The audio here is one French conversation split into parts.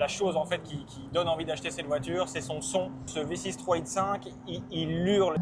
la chose en fait qui donne envie d'acheter cette voiture, c'est son son. Ce V6 3.5, il hurle.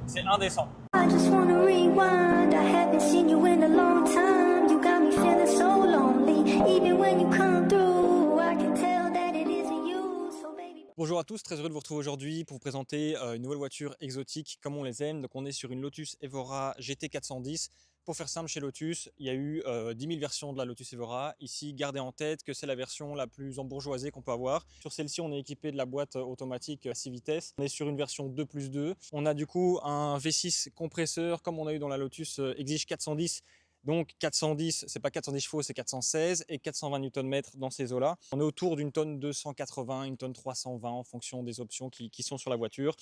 C'est indécent. I just wanna rewind. I haven't seen you in a long time. You got me feeling so lonely. Even when you come through, I can tell that it isn't you. So baby. Bonjour à tous, très heureux de vous retrouver aujourd'hui pour vous présenter une nouvelle voiture exotique comme on les aime. Donc on est sur une Lotus Evora GT 410. Pour faire simple, chez Lotus, il y a eu 10 000 versions de la Lotus Evora. Ici, gardez en tête que c'est la version la plus embourgeoisée qu'on peut avoir. Sur celle-ci, on est équipé de la boîte automatique à 6 vitesses. On est sur une version 2+2. On a du coup un V6 compresseur comme on a eu dans la Lotus Exige 410. Donc 410, c'est pas 410 chevaux, c'est 416 et 420 Nm dans ces eaux-là. On est autour d'une tonne 280, une tonne 320 en fonction des options qui sont sur la voiture.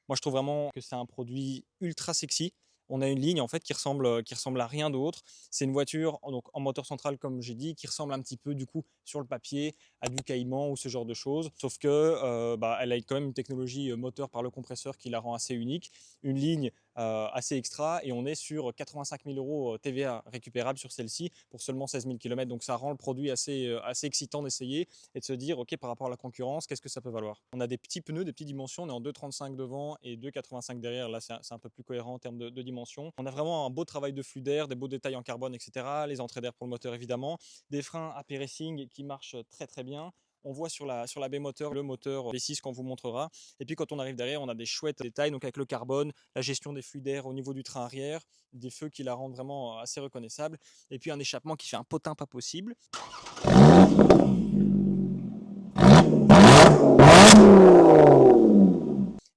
Moi, je trouve vraiment que c'est un produit ultra sexy. On a une ligne en fait qui ressemble à rien d'autre. C'est une voiture donc en moteur central comme j'ai dit, qui ressemble un petit peu du coup sur le papier à du Cayman ou ce genre de choses. Sauf que elle a quand même une technologie moteur par le compresseur qui la rend assez unique. Une ligne assez extra et on est sur 85 000 € TVA récupérable sur celle-ci pour seulement 16 000 km. Donc ça rend le produit assez excitant d'essayer et de se dire ok, par rapport à la concurrence, qu'est-ce que ça peut valoir. On a des petits pneus, des petites dimensions, on est en 2,35 devant et 2,85 derrière. Là c'est un peu plus cohérent en termes de dimensions. On a vraiment un beau travail de flux d'air, des beaux détails en carbone, etc. Les entrées d'air pour le moteur évidemment, des freins AP Racing qui marchent très très bien. On voit sur la baie moteur le moteur V6 qu'on vous montrera. Et puis quand on arrive derrière, on a des chouettes détails, donc avec le carbone, la gestion des flux d'air au niveau du train arrière, des feux qui la rendent vraiment assez reconnaissable. Et puis un échappement qui fait un potin pas possible.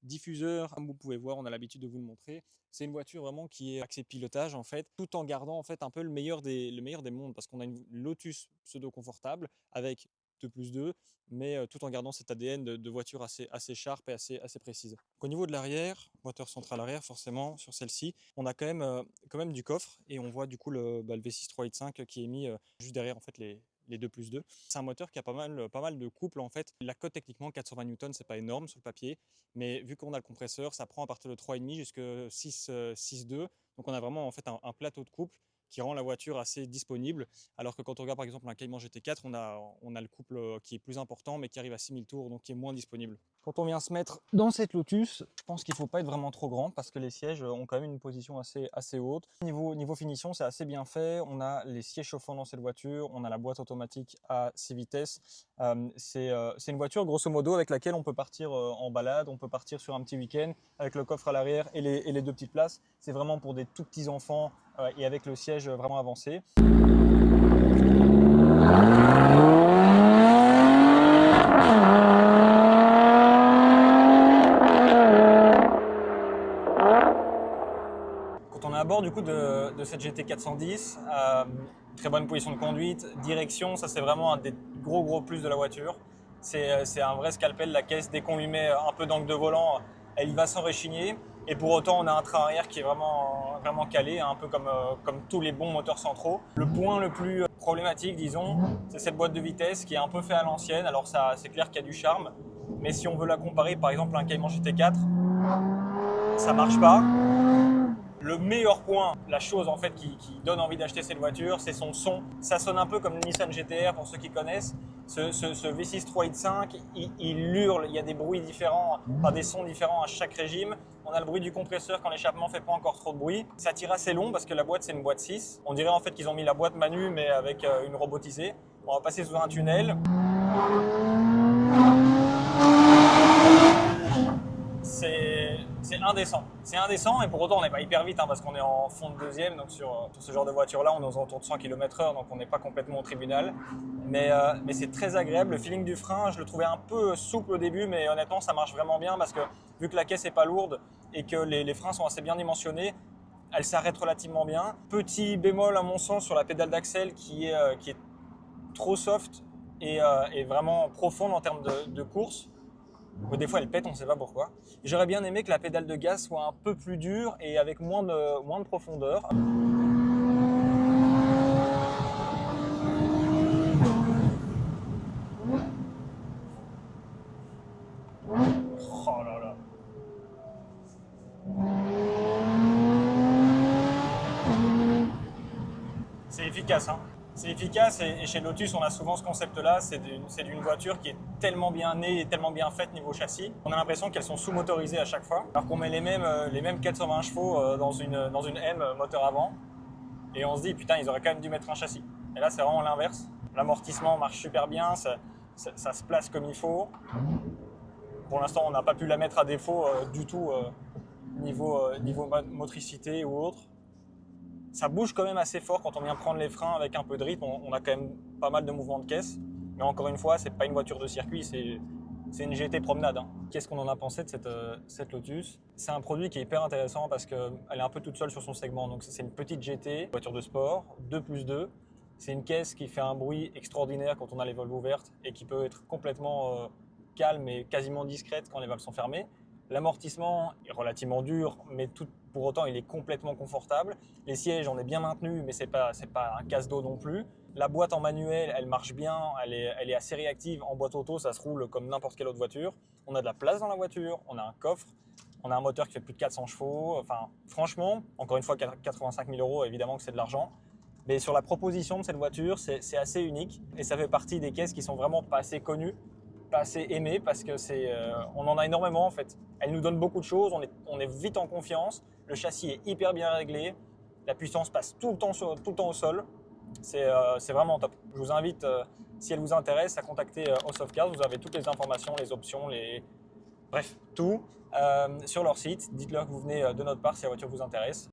Diffuseur, comme vous pouvez voir, on a l'habitude de vous le montrer. C'est une voiture vraiment qui est axée pilotage en fait, tout en gardant en fait un peu le meilleur des mondes, parce qu'on a une Lotus pseudo confortable avec 2+2, mais tout en gardant cet ADN de voiture assez sharp et assez précise. Donc, au niveau de l'arrière, moteur central arrière forcément sur celle-ci, on a quand même du coffre et on voit du coup le V6 3.5 qui est mis juste derrière en fait les 2+2. C'est un moteur qui a pas mal de couple en fait. La cote techniquement 420 Newton, c'est pas énorme sur le papier, mais vu qu'on a le compresseur, ça prend à partir de 3,5 jusqu'à 6,2. Donc on a vraiment en fait un plateau de couple qui rend la voiture assez disponible. Alors que quand on regarde par exemple un Cayman GT4, on a le couple qui est plus important mais qui arrive à 6000 tours, donc qui est moins disponible. Quand on vient se mettre dans cette Lotus, je pense qu'il ne faut pas être vraiment trop grand parce que les sièges ont quand même une position assez haute. Niveau finition, c'est assez bien fait. On a les sièges chauffants dans cette voiture, on a la boîte automatique à 6 vitesses. C'est une voiture grosso modo avec laquelle on peut partir en balade, on peut partir sur un petit week-end avec le coffre à l'arrière et les deux petites places. C'est vraiment pour des tout petits enfants et avec le siège vraiment avancé. Quand on est à bord du coup de cette GT 410, très bonne position de conduite, direction, ça c'est vraiment un des gros plus de la voiture. C'est un vrai scalpel, la caisse, dès qu'on lui met un peu d'angle de volant, elle y va sans réchigner. Et pour autant, on a un train arrière qui est vraiment calé, un peu comme tous les bons moteurs centraux. Le point le plus problématique, disons, c'est cette boîte de vitesse qui est un peu faite à l'ancienne. Alors ça, c'est clair qu'il y a du charme, mais si on veut la comparer par exemple à un Cayman GT4, ça marche pas. Le meilleur point, la chose en fait qui donne envie d'acheter cette voiture, c'est son son. Ça sonne un peu comme le Nissan GT-R pour ceux qui connaissent. Ce V6 3.5, il hurle, il y a des bruits différents, des sons différents à chaque régime. On a le bruit du compresseur quand l'échappement fait pas encore trop de bruit. Ça tire assez long parce que la boîte c'est une boîte 6. On dirait en fait qu'ils ont mis la boîte manu mais avec une robotisée. On va passer sous un tunnel. C'est indécent. C'est indécent et pour autant on n'est pas hyper vite parce qu'on est en fond de deuxième. Donc sur ce genre de voiture là on est aux alentours de 100 km/h donc on n'est pas complètement au tribunal. Mais c'est très agréable. Le feeling du frein, je le trouvais un peu souple au début mais honnêtement ça marche vraiment bien parce que vu que la caisse n'est pas lourde et que les freins sont assez bien dimensionnés, elle s'arrête relativement bien. Petit bémol à mon sens sur la pédale d'axel qui est trop soft et vraiment profonde en termes de course. Des fois elle pète, on ne sait pas pourquoi. J'aurais bien aimé que la pédale de gaz soit un peu plus dure et avec moins de profondeur. Oh là là. C'est efficace. efficace, hein. C'est efficace et chez Lotus, on a souvent ce concept-là, c'est d'une voiture qui est tellement bien née et tellement bien faite niveau châssis. On a l'impression qu'elles sont sous-motorisées à chaque fois, alors qu'on met les mêmes 420 chevaux dans une M moteur avant, et on se dit putain, ils auraient quand même dû mettre un châssis. Et là, c'est vraiment l'inverse. L'amortissement marche super bien, ça se place comme il faut. Pour l'instant, on n'a pas pu la mettre à défaut du tout niveau motricité ou autre. Ça bouge quand même assez fort quand on vient prendre les freins avec un peu de rythme. On a quand même pas mal de mouvements de caisse. Mais encore une fois, c'est pas une voiture de circuit, c'est une GT promenade, hein. Qu'est-ce qu'on en a pensé de cette Lotus? C'est un produit qui est hyper intéressant parce qu'elle est un peu toute seule sur son segment. Donc c'est une petite GT, voiture de sport, 2+2. C'est une caisse qui fait un bruit extraordinaire quand on a les valves ouvertes et qui peut être complètement calme et quasiment discrète quand les valves sont fermées. L'amortissement est relativement dur, mais pour autant, il est complètement confortable. Les sièges, on est bien maintenus, mais c'est pas un casse-dos non plus. La boîte en manuel, elle marche bien, elle est assez réactive. En boîte auto, ça se roule comme n'importe quelle autre voiture. On a de la place dans la voiture, on a un coffre, on a un moteur qui fait plus de 400 chevaux. Enfin, franchement, encore une fois, 85 000 €, évidemment que c'est de l'argent. Mais sur la proposition de cette voiture, c'est assez unique. Et ça fait partie des caisses qui sont vraiment pas assez connues, pas assez aimées, parce que on en a énormément en fait. Elle nous donne beaucoup de choses, on est vite en confiance, le châssis est hyper bien réglé, la puissance passe tout le temps au sol. C'est vraiment top. Je vous invite, si elle vous intéresse, à contacter House of Cars. Vous avez toutes les informations, les options, bref, tout sur leur site. Dites-leur que vous venez de notre part si la voiture vous intéresse.